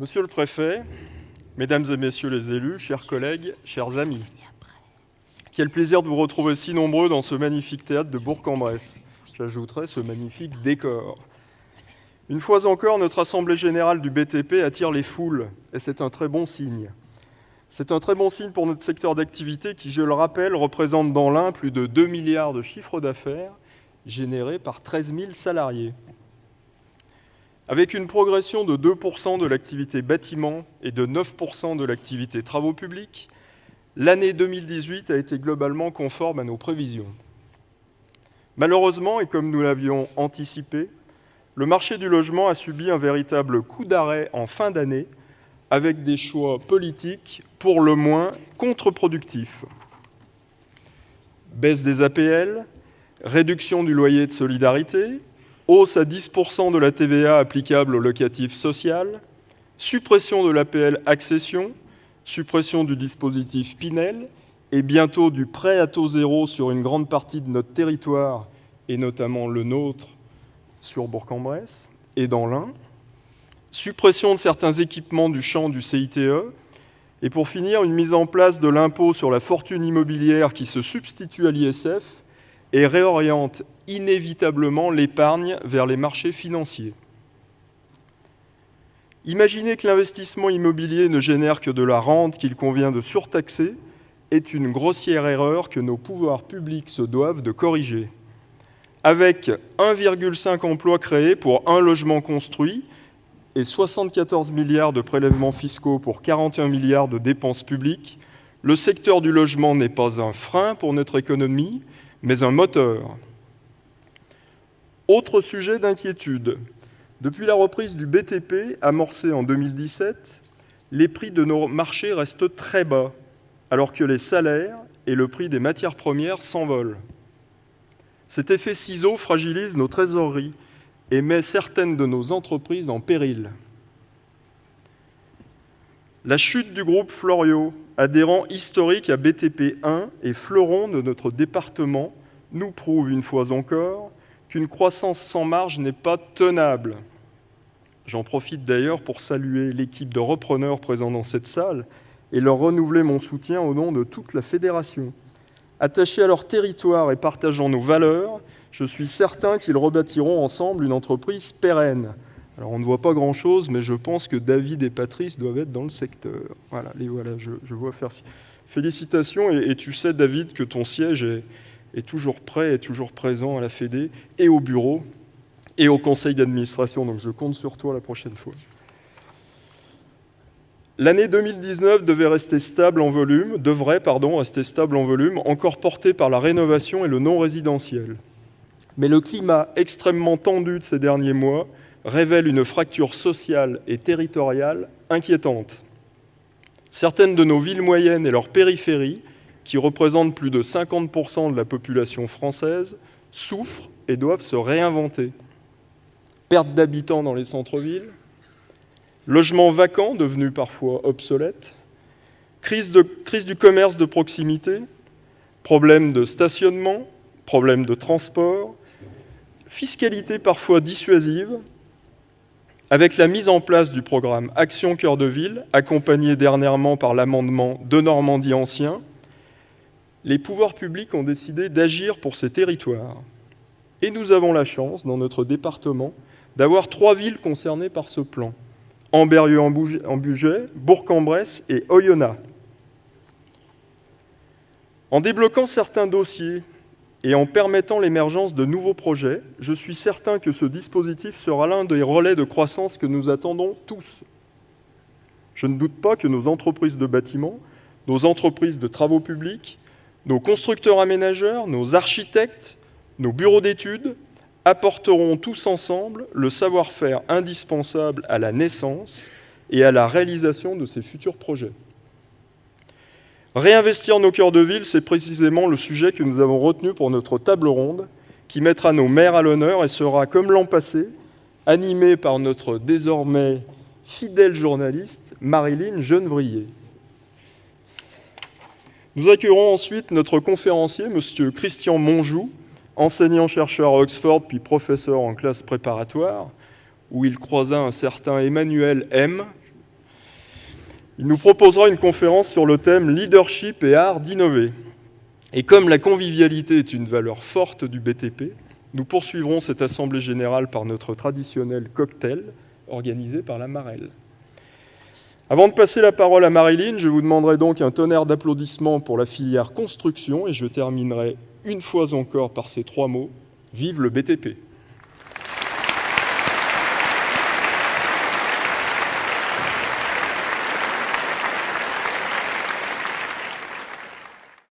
Monsieur le préfet, mesdames et messieurs les élus, chers collègues, chers amis, quel plaisir de vous retrouver si nombreux dans ce magnifique théâtre de Bourg-en-Bresse. J'ajouterai ce magnifique décor. Une fois encore, notre Assemblée générale du BTP attire les foules, et c'est un très bon signe. C'est un très bon signe pour notre secteur d'activité qui, je le rappelle, représente dans l'Ain plus de 2 milliards de chiffre d'affaires générés par 13 000 salariés. Avec une progression de 2% de l'activité bâtiment et de 9% de l'activité travaux publics, l'année 2018 a été globalement conforme à nos prévisions. Malheureusement, et comme nous l'avions anticipé, le marché du logement a subi un véritable coup d'arrêt en fin d'année avec des choix politiques pour le moins contre-productifs. Baisse des APL, réduction du loyer de solidarité, hausse à 10% de la TVA applicable au locatif social, suppression de l'APL accession, suppression du dispositif Pinel et bientôt du prêt à taux zéro sur une grande partie de notre territoire, et notamment le nôtre sur Bourg-en-Bresse et dans l'Ain, suppression de certains équipements du champ du CITE, et pour finir, une mise en place de l'impôt sur la fortune immobilière qui se substitue à l'ISF et réoriente inévitablement l'épargne vers les marchés financiers. Imaginer que l'investissement immobilier ne génère que de la rente qu'il convient de surtaxer est une grossière erreur que nos pouvoirs publics se doivent de corriger. Avec 1,5 emplois créés pour un logement construit et 74 milliards de prélèvements fiscaux pour 41 milliards de dépenses publiques, le secteur du logement n'est pas un frein pour notre économie, mais un moteur. Autre sujet d'inquiétude. Depuis la reprise du BTP, amorcée en 2017, les prix de nos marchés restent très bas, alors que les salaires et le prix des matières premières s'envolent. Cet effet ciseau fragilise nos trésoreries et met certaines de nos entreprises en péril. La chute du groupe Florio, adhérent historique à BTP1 et fleuron de notre département, nous prouve une fois encore qu'une croissance sans marge n'est pas tenable. J'en profite d'ailleurs pour saluer l'équipe de repreneurs présents dans cette salle et leur renouveler mon soutien au nom de toute la fédération. Attachés à leur territoire et partageant nos valeurs, je suis certain qu'ils rebâtiront ensemble une entreprise pérenne. Alors on ne voit pas grand-chose, mais je pense que David et Patrice doivent être dans le secteur. Voilà, les voilà, je vois faire. Félicitations, et tu sais, David, que ton siège est toujours prêt, est toujours présent à la Fédé, et au bureau, et au conseil d'administration. Donc je compte sur toi la prochaine fois. L'année 2019 devrait rester stable en volume, encore portée par la rénovation et le non-résidentiel. Mais le climat extrêmement tendu de ces derniers mois révèle une fracture sociale et territoriale inquiétante. Certaines de nos villes moyennes et leurs périphéries, qui représentent plus de 50% de la population française, souffrent et doivent se réinventer. Perte d'habitants dans les centres-villes, logements vacants devenus parfois obsolètes, crise du commerce de proximité, problèmes de stationnement, problèmes de transport, fiscalité parfois dissuasive, avec la mise en place du programme Action Cœur de Ville, accompagné dernièrement par l'amendement de Normandie Ancien, les pouvoirs publics ont décidé d'agir pour ces territoires. Et nous avons la chance, dans notre département, d'avoir 3 villes concernées par ce plan: Ambérieu-en-Bugey, Bourg-en-Bresse et Oyonnax. En débloquant certains dossiers et en permettant l'émergence de nouveaux projets, je suis certain que ce dispositif sera l'un des relais de croissance que nous attendons tous. Je ne doute pas que nos entreprises de bâtiment, nos entreprises de travaux publics, nos constructeurs aménageurs, nos architectes, nos bureaux d'études apporteront tous ensemble le savoir-faire indispensable à la naissance et à la réalisation de ces futurs projets. Réinvestir nos cœurs de ville, c'est précisément le sujet que nous avons retenu pour notre table ronde, qui mettra nos maires à l'honneur et sera, comme l'an passé, animée par notre désormais fidèle journaliste Marilyn Genevrier. Nous accueillerons ensuite notre conférencier, M. Christian Monjou, enseignant-chercheur à Oxford puis professeur en classe préparatoire, où il croisa un certain Emmanuel M., Il nous proposera une conférence sur le thème « Leadership et art d'innover ». Et comme la convivialité est une valeur forte du BTP, nous poursuivrons cette assemblée générale par notre traditionnel cocktail organisé par la Marelle. Avant de passer la parole à Marilyn, je vous demanderai donc un tonnerre d'applaudissements pour la filière construction et je terminerai une fois encore par ces 3 mots : vive le BTP.